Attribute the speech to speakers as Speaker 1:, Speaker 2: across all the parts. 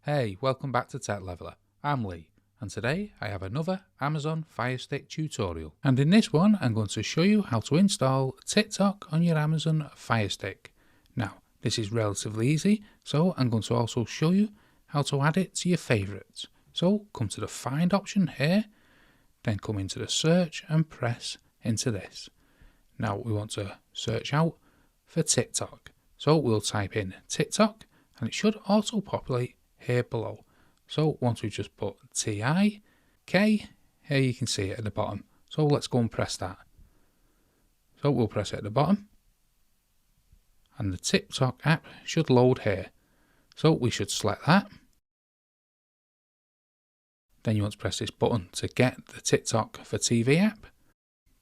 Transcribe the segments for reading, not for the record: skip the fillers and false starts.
Speaker 1: Hey, welcome back to Tech Leveler. I'm Lee, and today I have another Amazon FireStick tutorial. And in this one, I'm going to show you how to install TikTok on your Amazon FireStick. Now, this is relatively easy, so I'm going to also show you how to add it to your favorites. So come to the Find option here, then come into the Search and press into this. Now we want to search out for TikTok. So we'll type in TikTok, and it should auto-populate here below. So once we just put TIK, here you can see it at the bottom. So let's go and press that. So we'll press it at the bottom, and the TikTok app should load here. So we should select that. Then you want to press this button to get the TikTok for TV app.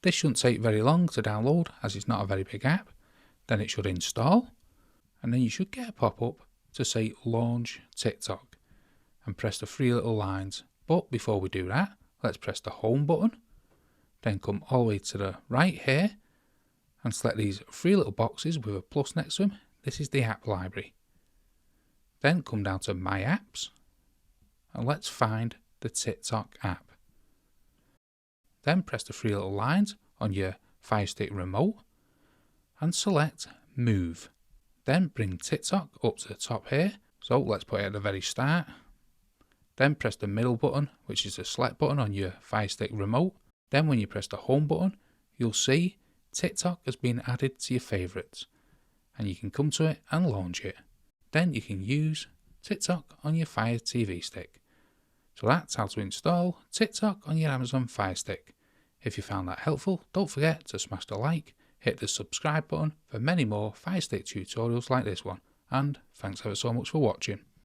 Speaker 1: This shouldn't take very long to download as it's not a very big app. Then it should install, and then you should get a pop-up to say launch TikTok and press the three little lines. But before we do that, let's press the home button, then come all the way to the right here and select these three little boxes with a plus next to them. This is the app library. Then come down to my apps and let's find the TikTok app. Then press the three little lines on your FireStick remote and select move. Then bring TikTok up to the top here, so let's put it at the very start. Then press the middle button, which is the select button on your FireStick remote. Then when you press the home button, you'll see TikTok has been added to your favourites, and you can come to it and launch it. Then you can use TikTok on your Fire TV stick. So that's how to install TikTok on your Amazon Fire Stick. If you found that helpful, don't forget to smash the like, hit the subscribe button for many more FireStick tutorials like this one, and thanks ever so much for watching.